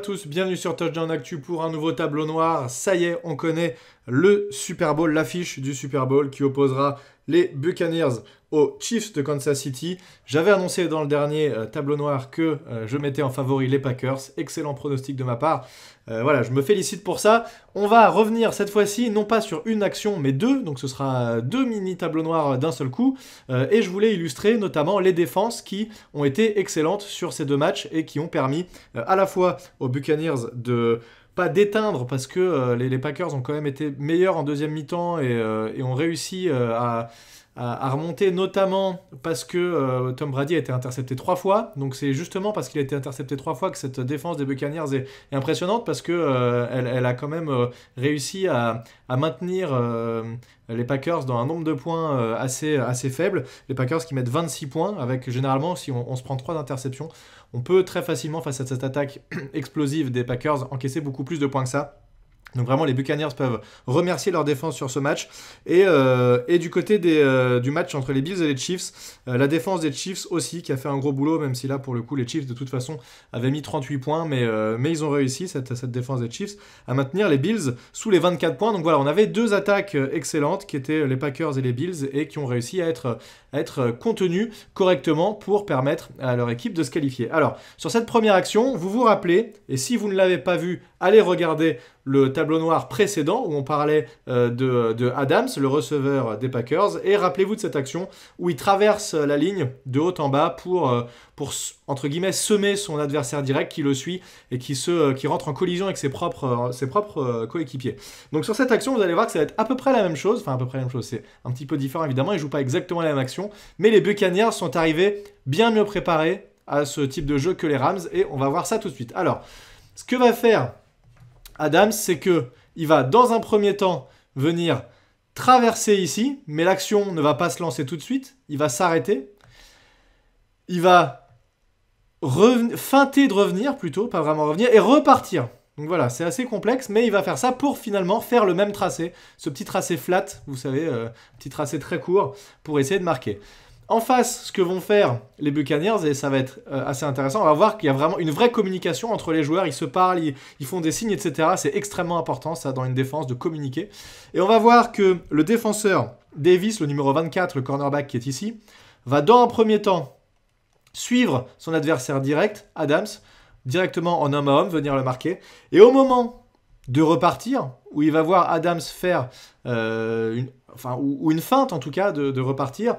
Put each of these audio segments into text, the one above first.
tous, bienvenue sur Touchdown Actu pour un nouveau tableau noir. Ça y est, on connaît le Super Bowl, l'affiche du Super Bowl qui opposera les Buccaneers aux Chiefs de Kansas City. J'avais annoncé dans le dernier tableau noir que je mettais en favori les Packers. Excellent pronostic de ma part. Voilà, je me félicite pour ça. On va revenir cette fois-ci, non pas sur une action, mais deux. Donc ce sera deux mini tableaux noirs d'un seul coup. Et je voulais illustrer notamment les défenses qui ont été excellentes sur ces deux matchs et qui ont permis à la fois aux Buccaneers de pas d'éteindre parce que les Packers ont quand même été meilleurs en deuxième mi-temps et ont réussi à remonter, notamment parce que Tom Brady a été intercepté 3 fois. Donc c'est justement parce qu'il a été intercepté 3 fois que cette défense des Buccaneers est impressionnante, parce que elle a quand même réussi à maintenir les Packers dans un nombre de points assez faible. Les Packers qui mettent 26 points, avec généralement, si on se prend 3 interceptions, on peut très facilement, face à cette attaque explosive des Packers, encaisser beaucoup plus de points que ça. Donc vraiment, les Buccaneers peuvent remercier leur défense sur ce match. Et du côté du match entre les Bills et les Chiefs, la défense des Chiefs aussi, qui a fait un gros boulot, même si là, pour le coup, les Chiefs, de toute façon, avaient mis 38 points. Mais ils ont réussi, cette défense des Chiefs, à maintenir les Bills sous les 24 points. Donc voilà, on avait deux attaques excellentes, qui étaient les Packers et les Bills, et qui ont réussi à être contenus correctement pour permettre à leur équipe de se qualifier. Alors, sur cette première action, vous vous rappelez, et si vous ne l'avez pas vu, allez regarder le tableau noir précédent où on parlait de Adams, le receveur des Packers, et rappelez-vous de cette action où il traverse la ligne de haut en bas pour entre guillemets semer son adversaire direct qui le suit et qui rentre en collision avec ses propres coéquipiers. Donc sur cette action, vous allez voir que ça va être à peu près la même chose, enfin à peu près la même chose, c'est un petit peu différent évidemment, ils ne jouent pas exactement la même action, mais les Buccaneers sont arrivés bien mieux préparés à ce type de jeu que les Rams, et on va voir ça tout de suite. Alors, ce que va faire Adams, c'est qu'il va dans un premier temps venir traverser ici, mais l'action ne va pas se lancer tout de suite, il va s'arrêter, il va feinter de revenir plutôt, pas vraiment revenir, et repartir. Donc voilà, c'est assez complexe, mais il va faire ça pour finalement faire le même tracé, ce petit tracé flat, vous savez, petit tracé très court, pour essayer de marquer. En face, ce que vont faire les Buccaneers, et ça va être assez intéressant, on va voir qu'il y a vraiment une vraie communication entre les joueurs, ils se parlent, ils font des signes, etc. C'est extrêmement important, ça, dans une défense, de communiquer. Et on va voir que le défenseur Davis, le numéro 24, le cornerback qui est ici, va dans un premier temps suivre son adversaire direct, Adams, directement en homme à homme, venir le marquer. Et au moment de repartir, où il va voir Adams faire une feinte, en tout cas, de repartir,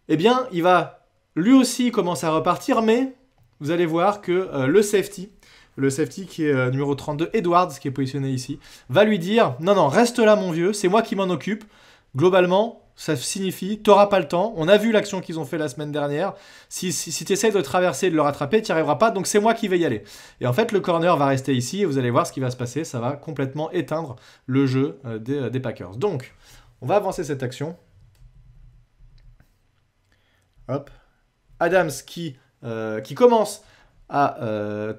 eh bien, il va lui aussi commencer à repartir, mais vous allez voir que le safety qui est numéro 32, Edwards, qui est positionné ici, va lui dire « Non, non, reste là, mon vieux, c'est moi qui m'en occupe. » Globalement, ça signifie « T'auras pas le temps. On a vu l'action qu'ils ont fait la semaine dernière. Si tu essaies de traverser et de le rattraper, tu n'y arriveras pas, donc c'est moi qui vais y aller. » Et en fait, le corner va rester ici, et vous allez voir ce qui va se passer. Ça va complètement éteindre le jeu des Packers. Donc, on va avancer cette action. Hop. Adams qui commence à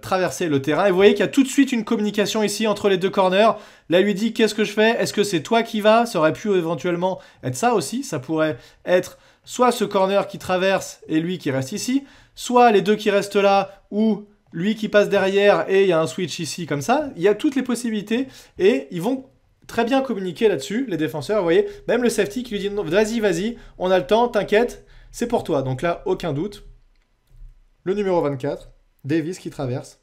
traverser le terrain. Et vous voyez qu'il y a tout de suite une communication ici entre les deux corners. Là, il lui dit « Qu'est-ce que je fais? Est-ce que c'est toi qui vas ?» Ça aurait pu éventuellement être ça aussi. Ça pourrait être soit ce corner qui traverse et lui qui reste ici, soit les deux qui restent là, ou lui qui passe derrière et il y a un switch ici comme ça. Il y a toutes les possibilités et ils vont très bien communiquer là-dessus, les défenseurs. Vous voyez, même le safety qui lui dit « Vas-y, on a le temps, t'inquiète. » C'est pour toi. Donc là, aucun doute. Le numéro 24, Davis qui traverse.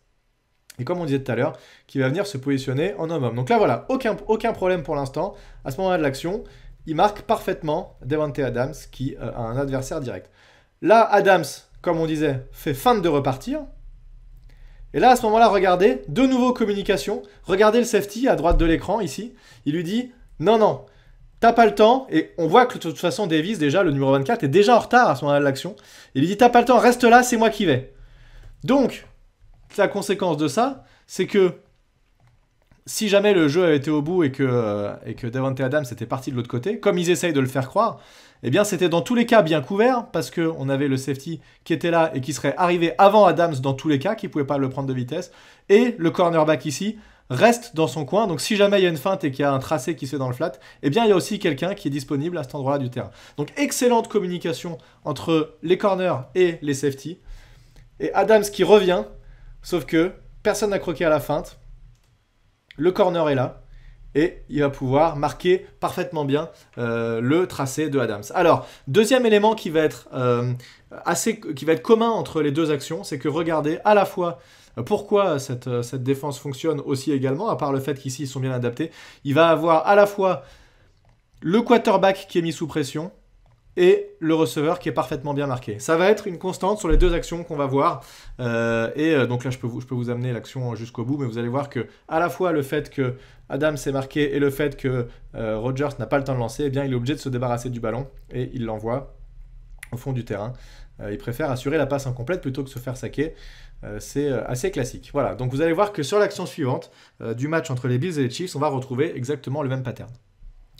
Et comme on disait tout à l'heure, qui va venir se positionner en homme-homme. Donc là, voilà, aucun problème pour l'instant. À ce moment-là de l'action, il marque parfaitement Davante Adams qui a un adversaire direct. Là, Adams, comme on disait, fait feinte de repartir. Et là, à ce moment-là, regardez, de nouveau communication. Regardez le safety à droite de l'écran, ici. Il lui dit « Non, non. T'as pas le temps », et on voit que de toute façon Davis, déjà, le numéro 24, est déjà en retard à ce moment-là de l'action. Il lui dit « T'as pas le temps, reste là, c'est moi qui vais. » Donc, la conséquence de ça, c'est que si jamais le jeu avait été au bout et que Davante Adams était parti de l'autre côté, comme ils essayent de le faire croire, eh bien c'était dans tous les cas bien couvert, parce qu'on avait le safety qui était là et qui serait arrivé avant Adams dans tous les cas, qui ne pouvait pas le prendre de vitesse, et le cornerback ici reste dans son coin. Donc si jamais il y a une feinte et qu'il y a un tracé qui se fait dans le flat, eh bien il y a aussi quelqu'un qui est disponible à cet endroit-là du terrain. Donc excellente communication entre les corners et les safety. Et Adams qui revient, sauf que personne n'a croqué à la feinte. Le corner est là. Et il va pouvoir marquer parfaitement bien le tracé de Adams. Alors, deuxième élément qui va être commun entre les deux actions, c'est que regardez à la fois pourquoi cette défense fonctionne aussi également, à part le fait qu'ici ils sont bien adaptés. Il va avoir à la fois le quarterback qui est mis sous pression et le receveur qui est parfaitement bien marqué. Ça va être une constante sur les deux actions qu'on va voir. Donc là, je peux vous amener l'action jusqu'au bout, mais vous allez voir que à la fois le fait que Adams est marqué et le fait que Rodgers n'a pas le temps de lancer, eh bien, il est obligé de se débarrasser du ballon et il l'envoie au fond du terrain. Il préfère assurer la passe incomplète plutôt que se faire saquer. C'est assez classique. Voilà, donc vous allez voir que sur l'action suivante du match entre les Bills et les Chiefs, on va retrouver exactement le même pattern.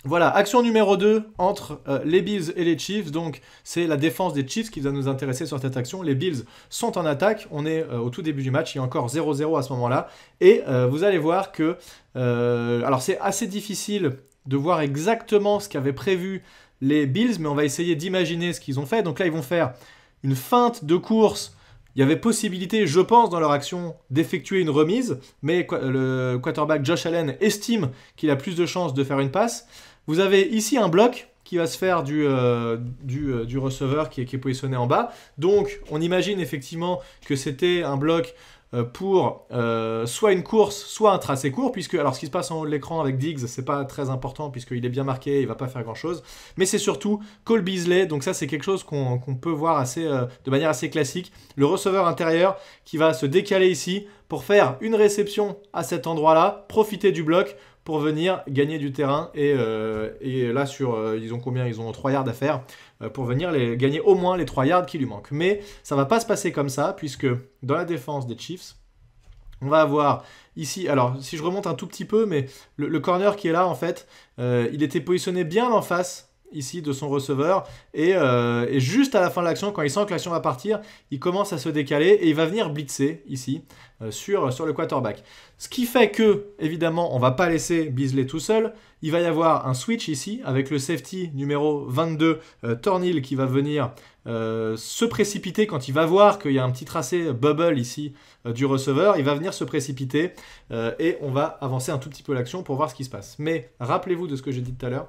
Voilà, action numéro 2 entre les Bills et les Chiefs. Donc, c'est la défense des Chiefs qui va nous intéresser sur cette action. Les Bills sont en attaque. On est au tout début du match. Il y a encore 0-0 à ce moment-là. Et vous allez voir que... alors, c'est assez difficile de voir exactement ce qu'avaient prévu les Bills, mais on va essayer d'imaginer ce qu'ils ont fait. Donc là, ils vont faire une feinte de course. Il y avait possibilité, je pense, dans leur action d'effectuer une remise, mais le quarterback Josh Allen estime qu'il a plus de chances de faire une passe. Vous avez ici un bloc qui va se faire du receveur qui est positionné en bas. Donc, on imagine effectivement que c'était un bloc pour soit une course, soit un tracé court, puisque, alors ce qui se passe en haut de l'écran avec Diggs, c'est pas très important, puisqu'il est bien marqué, il va pas faire grand-chose, mais c'est surtout Cole Beasley, donc ça c'est quelque chose qu'on peut voir de manière assez classique, le receveur intérieur qui va se décaler ici pour faire une réception à cet endroit-là, profiter du bloc, pour venir gagner du terrain. Et là, ils ont combien? Ils ont 3 yards à faire pour venir gagner au moins les 3 yards qui lui manquent. Mais ça ne va pas se passer comme ça, puisque dans la défense des Chiefs, on va avoir ici, alors si je remonte un tout petit peu, mais le corner qui est là, en fait, il était positionné bien en face ici de son receveur et juste à la fin de l'action, quand il sent que l'action va partir, il commence à se décaler et il va venir blitzer ici sur le quarterback. Ce qui fait que, évidemment, on ne va pas laisser Beasley tout seul. Il va y avoir un switch ici avec le safety numéro 22, Thornhill, qui va venir se précipiter quand il va voir qu'il y a un petit tracé bubble ici du receveur. Il va venir se précipiter et on va avancer un tout petit peu l'action pour voir ce qui se passe. Mais rappelez-vous de ce que j'ai dit tout à l'heure.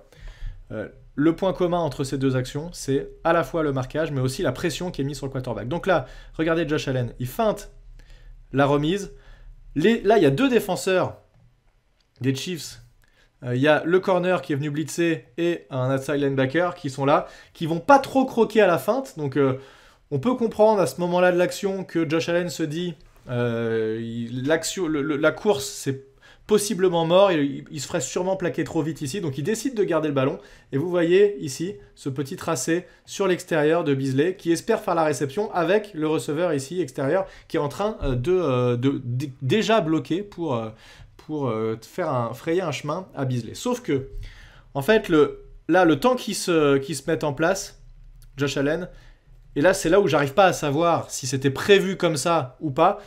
Le point commun entre ces deux actions, c'est à la fois le marquage, mais aussi la pression qui est mise sur le quarterback. Donc là, regardez Josh Allen, il feinte la remise. Là, il y a 2 défenseurs des Chiefs. Il y a le corner qui est venu blitzer et un outside linebacker qui sont là, qui vont pas trop croquer à la feinte. Donc, on peut comprendre à ce moment-là de l'action que Josh Allen se dit la course, c'est possiblement mort, il se ferait sûrement plaquer trop vite ici, donc il décide de garder le ballon, et vous voyez ici ce petit tracé sur l'extérieur de Beasley, qui espère faire la réception avec le receveur ici extérieur, qui est en train de déjà bloquer pour frayer un chemin à Beasley. Sauf que, en fait, le temps qui se met en place, Josh Allen, et là c'est là où j'arrive pas à savoir si c'était prévu comme ça ou pas.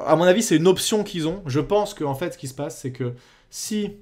À mon avis, c'est une option qu'ils ont. Je pense qu'en fait, ce qui se passe, c'est que si,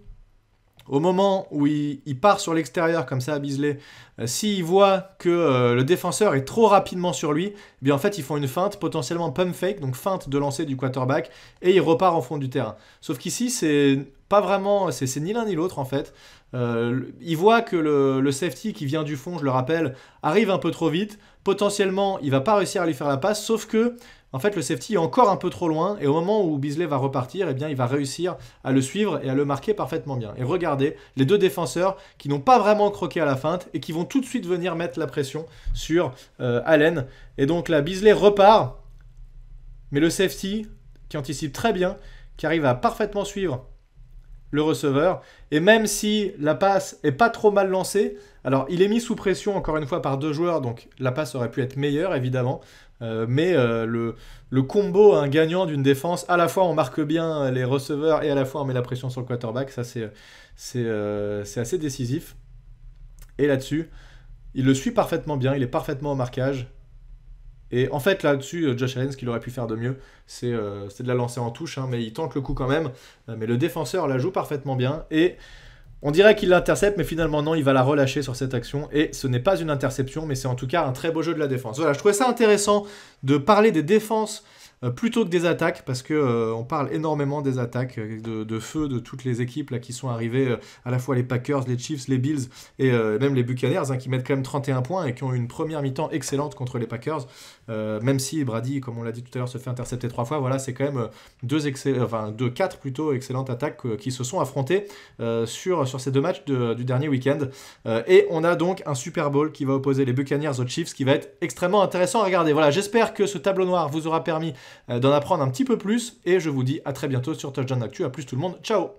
au moment où il part sur l'extérieur, comme ça à Beasley, s'il voit que le défenseur est trop rapidement sur lui, eh bien en fait, ils font une feinte, potentiellement pump fake, donc feinte de lancer du quarterback, et il repart au fond du terrain. Sauf qu'ici, c'est pas vraiment, c'est ni l'un ni l'autre en fait. Il voit que le safety qui vient du fond, je le rappelle, arrive un peu trop vite. Potentiellement, il va pas réussir à lui faire la passe, sauf que en fait, le safety est encore un peu trop loin et au moment où Beasley va repartir, eh bien, il va réussir à le suivre et à le marquer parfaitement bien. Et regardez, les 2 défenseurs qui n'ont pas vraiment croqué à la feinte et qui vont tout de suite venir mettre la pression sur Allen. Et donc là, Beasley repart, mais le safety, qui anticipe très bien, qui arrive à parfaitement suivre le receveur, et même si la passe est pas trop mal lancée, alors il est mis sous pression encore une fois par 2 joueurs, donc la passe aurait pu être meilleure évidemment, mais le combo gagnant d'une défense, à la fois on marque bien les receveurs et à la fois on met la pression sur le quarterback, ça c'est assez décisif. Et là-dessus, il le suit parfaitement bien, il est parfaitement au marquage. Et en fait, là-dessus, Josh Allen, ce qu'il aurait pu faire de mieux, c'est de la lancer en touche, hein, mais il tente le coup quand même. Mais le défenseur la joue parfaitement bien. Et on dirait qu'il l'intercepte, mais finalement non, il va la relâcher sur cette action. Et ce n'est pas une interception, mais c'est en tout cas un très beau jeu de la défense. Voilà, je trouvais ça intéressant de parler des défenses plutôt que des attaques, parce que on parle énormément des attaques de feu de toutes les équipes là, qui sont arrivées, à la fois les Packers, les Chiefs, les Bills et même les Buccaneers, qui mettent quand même 31 points et qui ont eu une première mi-temps excellente contre les Packers, même si Brady, comme on l'a dit tout à l'heure, se fait intercepter 3 fois, voilà, c'est quand même quatre plutôt excellentes attaques qui se sont affrontées sur ces 2 matchs du dernier week-end. Et on a donc un Super Bowl qui va opposer les Buccaneers aux Chiefs, qui va être extrêmement intéressant à regarder. Voilà, j'espère que ce tableau noir vous aura permis d'en apprendre un petit peu plus, et je vous dis à très bientôt sur Touchdown Actu. À plus tout le monde, ciao.